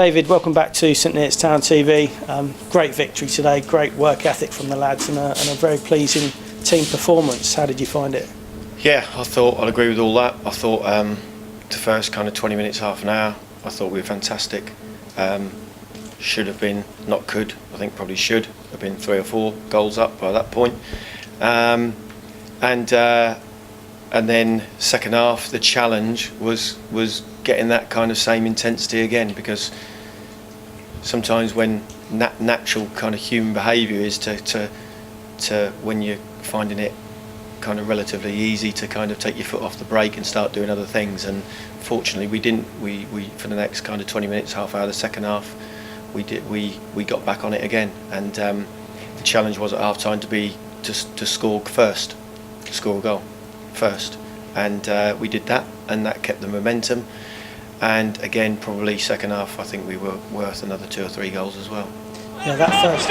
David, welcome back to St Neots Town TV. Great victory today, great work ethic from the lads, and a very pleasing team performance. How did you find it? Yeah, I thought I'd agree with all that. I thought the first kind of 20 minutes, half an hour, I thought we were fantastic. Should have been, not could, I think probably should have been 3 or 4 goals up by that point. And then second half, the challenge was getting that kind of same intensity again, because sometimes when natural kind of human behaviour is to when you're finding it kind of relatively easy to kind of take your foot off the brake and start doing other things, and fortunately we didn't. We for the next kind of 20 minutes, half hour, the second half, we got back on it again, and the challenge was at half time to score first, score a goal first, and we did that, and that kept the momentum. And again, probably second half, I think we were worth another 2 or 3 goals as well. Yeah, that first.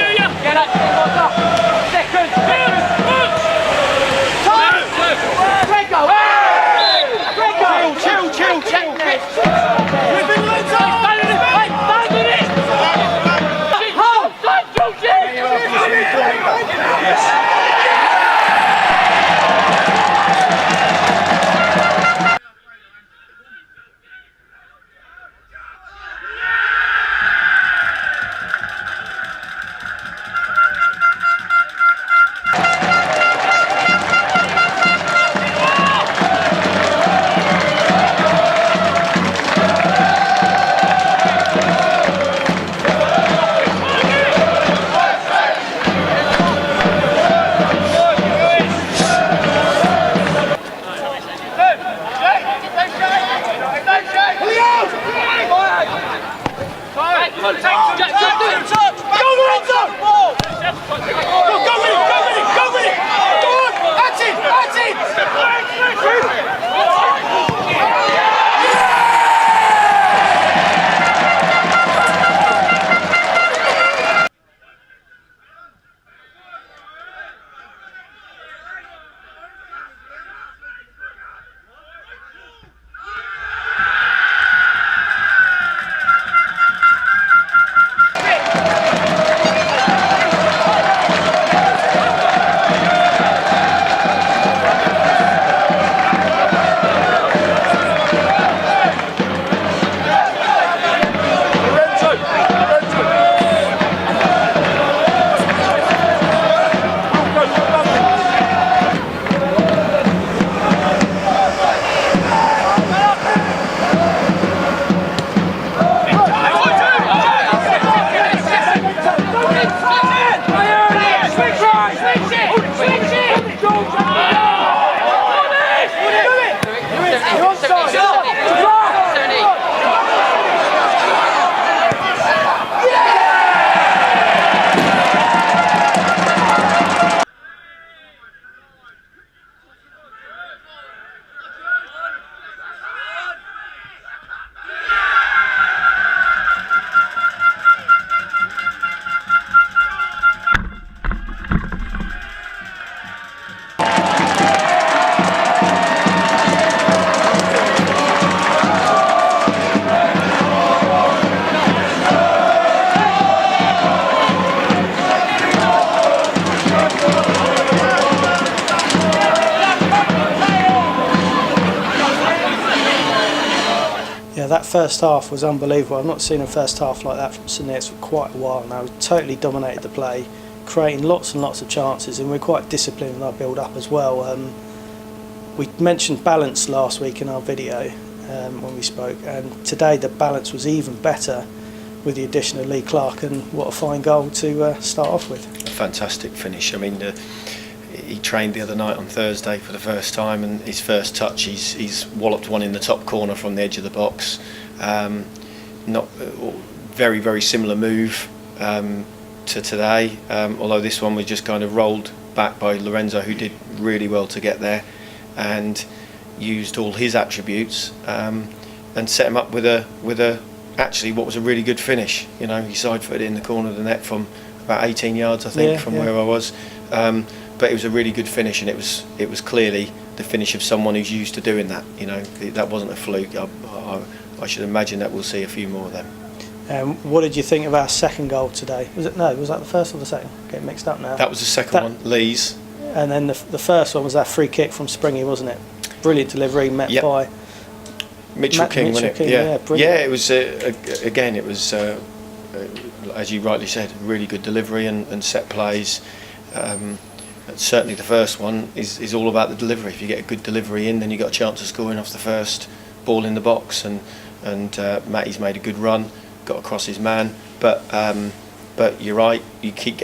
Yeah, that first half was unbelievable. I've not seen a first half like that from St Neots for quite a while now. We totally dominated the play, creating lots and lots of chances, and we're quite disciplined in our build-up as well. We mentioned balance last week in our video when we spoke, and today the balance was even better with the addition of Lee Clarke, and what a fine goal to start off with. A fantastic finish. I mean, he trained the other night on Thursday for the first time, and his first touch, he's walloped one in the top corner from the edge of the box. Not very, very similar move to today, although this one was just kind of rolled back by Lorenzo, who did really well to get there and used all his attributes and set him up with a actually what was a really good finish. You know, he side-footed it in the corner of the net from about 18 yards, I think, from where I was. But it was a really good finish, and it was clearly the finish of someone who's used to doing that. You know, that wasn't a fluke. I should imagine that we'll see a few more of them. What did you think of our second goal today? Was that the first or the second? Getting mixed up now. That was the second one, Lee's. And then the first one was that free kick from Springy, wasn't it? Brilliant delivery, met by Mitchel-King, wasn't it? Mitchel-King, yeah, brilliant. Yeah, it was, again, it was, as you rightly said, really good delivery and set plays. Certainly the first one is all about the delivery. If you get a good delivery in, then you've got a chance of scoring off the first ball in the box. And Matty's made a good run, got across his man. But you're right, you keep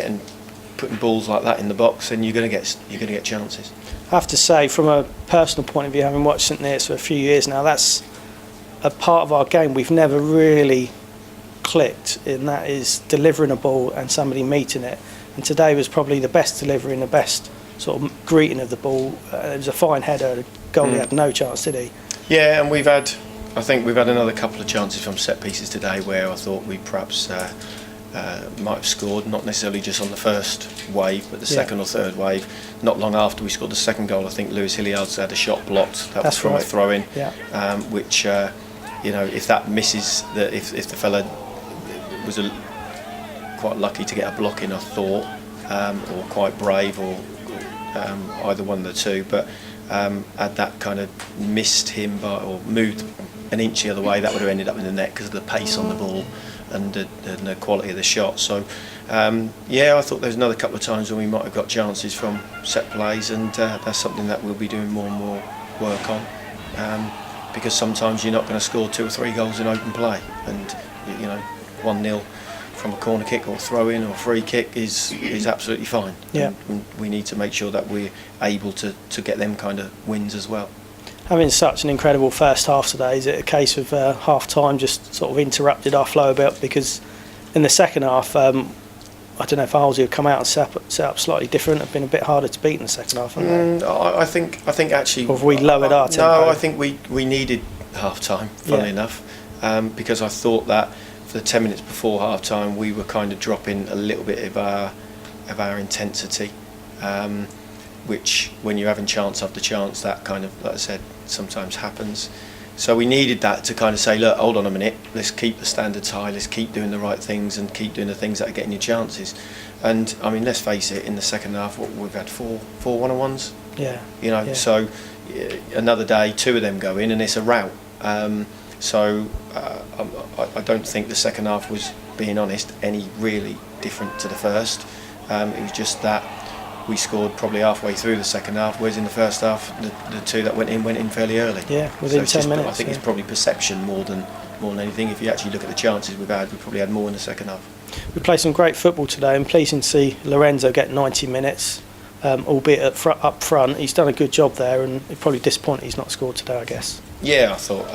putting balls like that in the box, and you're going to get chances. I have to say, from a personal point of view, having watched St Neots for a few years now, that's a part of our game we've never really clicked, and that is delivering a ball and somebody meeting it. And today was probably the best delivery and the best sort of greeting of the ball. It was a fine header. The goalie had no chance, did he? Yeah, and I think we've had another couple of chances from set pieces today where I thought we perhaps might have scored, not necessarily just on the first wave, but the second or third wave. Not long after we scored the second goal, I think Lewis Hilliard's had a shot blocked. That was from a throw-in, which, if that misses, if the fella was quite lucky to get a block in, I thought, or quite brave, or either one of the two, but had that kind of missed him or moved an inch the other way, that would have ended up in the net because of the pace on the ball and the quality of the shot. So I thought there was another couple of times when we might have got chances from set plays, and that's something that we'll be doing more and more work on, because sometimes you're not going to score 2 or 3 goals in open play, and 1-0 from a corner kick or throw in or free kick is absolutely fine. Yeah. And we need to make sure that we're able to get them kind of wins as well. Having such an incredible first half today, is it a case of half time just sort of interrupted our flow a bit? Because in the second half, I don't know if Arlesey would come out and set up slightly different. Have been a bit harder to beat in the second half, haven't they? I think actually. Or have we lowered our tempo? No, I think we needed half time, funnily enough, because I thought that for the 10 minutes before half time we were kind of dropping a little bit of our intensity, which when you're having chance after chance, that kind of, like I said, sometimes happens. So we needed that to kind of say, look, hold on a minute, let's keep the standards high, let's keep doing the right things and keep doing the things that are getting you chances. And I mean, let's face it, in the second half, we've had four one-on-ones. Yeah. So another day, 2 of them go in and it's a rout. So I don't think the second half was, being honest, any really different to the first. It was just that we scored probably halfway through the second half, whereas in the first half the 2 that went in fairly early. Yeah, within 10 minutes. I think it's probably perception more than anything. If you actually look at the chances we probably had more in the second half. We played some great football today, and pleasing to see Lorenzo get 90 minutes, albeit up front. He's done a good job there, and he's probably disappointed he's not scored today, I guess. Yeah, I thought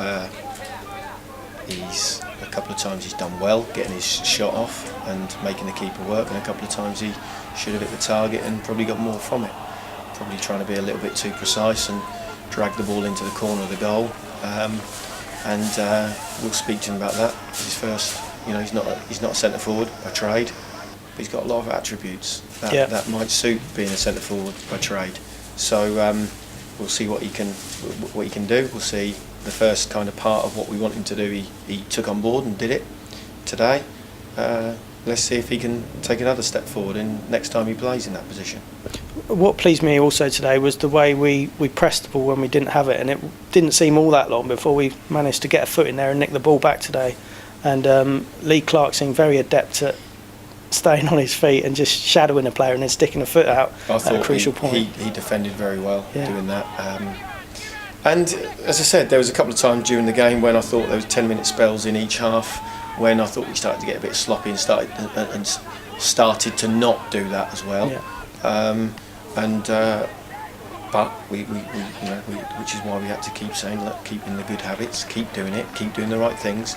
he's a couple of times he's done well getting his shot off and making the keeper work, and a couple of times he should have hit the target and probably got more from it. Probably trying to be a little bit too precise and drag the ball into the corner of the goal. We'll speak to him about that. His first, he's not a centre forward by trade, but he's got a lot of attributes that might suit being a centre forward by trade. So we'll see what he can do. We'll see the first kind of part of what we want him to do. He took on board and did it today. Let's see if he can take another step forward next time he plays in that position. What pleased me also today was the way we pressed the ball when we didn't have it, and it didn't seem all that long before we managed to get a foot in there and nick the ball back today. And Lee Clarke seemed very adept at staying on his feet and just shadowing a player and then sticking a foot out at a crucial point. He defended very well doing that. And as I said, there was a couple of times during the game when I thought there was 10-minute spells in each half when I thought we started to get a bit sloppy and started to not do that as well. But we which is why we had to keep saying, look, keep in the good habits, keep doing it, keep doing the right things,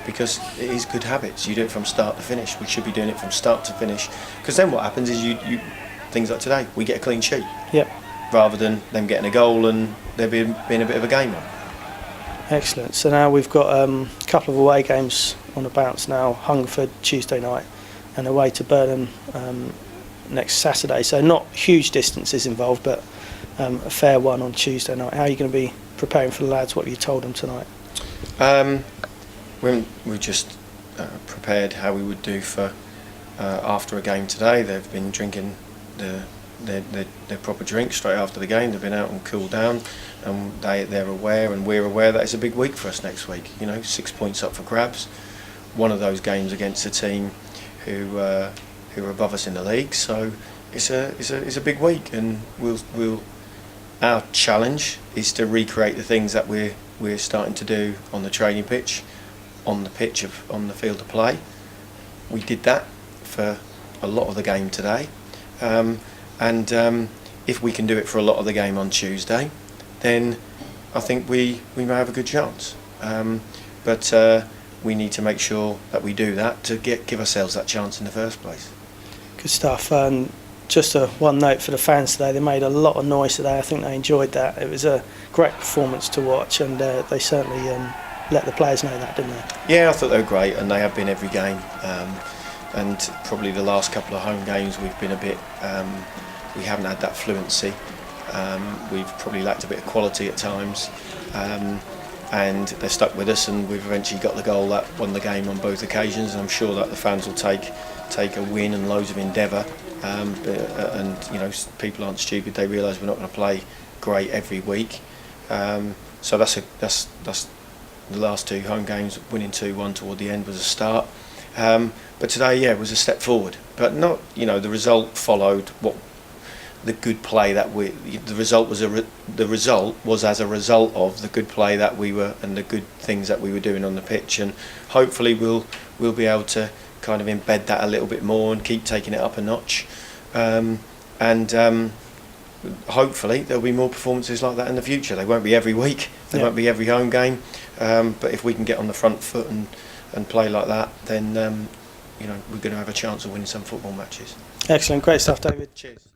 because it is good habits. You do it from start to finish. We should be doing it from start to finish, because then what happens is you things like today, we get a clean sheet. Rather than them getting a goal and there being a bit of a game on. Excellent. So now we've got a couple of away games on the bounce now. Hungerford Tuesday night and away to Burnham next Saturday. So not huge distances involved, but a fair one on Tuesday night. How are you going to be preparing for the lads? What have you told them tonight? We just prepared how we would do for after a game today. They've been drinking their proper drink straight after the game. They've been out and cooled down, and they're aware, and we're aware that it's a big week for us next week. 6 points up for grabs. One of those games against a team who are above us in the league. So it's a big week, and our challenge is to recreate the things that we're starting to do on the training pitch, on the field of play. We did that for a lot of the game today, and if we can do it for a lot of the game on Tuesday, then I think we may have a good chance. But we need to make sure that we do that to give ourselves that chance in the first place. Good stuff. Just one note for the fans today, they made a lot of noise today. I think they enjoyed that. It was a great performance to watch, and they certainly let the players know that, didn't they? Yeah, I thought they were great, and they have been every game. And probably the last couple of home games we've been a bit, we haven't had that fluency. We've probably lacked a bit of quality at times, and they're stuck with us, and we've eventually got the goal that won the game on both occasions, and I'm sure that the fans will take a win and loads of endeavour. And people aren't stupid. They realise we're not going to play great every week. So that's the last two home games. Winning 2-1 toward the end was a start. But today, yeah, was a step forward. But not, the result followed what the good play that the result was as a result of the good play that we were, and the good things that we were doing on the pitch. And hopefully we'll be able to kind of embed that a little bit more and keep taking it up a notch, and hopefully there'll be more performances like that in the future. They won't be every week, they won't be every home game, but if we can get on the front foot and play like that, then we're going to have a chance of winning some football matches. Excellent, great stuff, David. Cheers.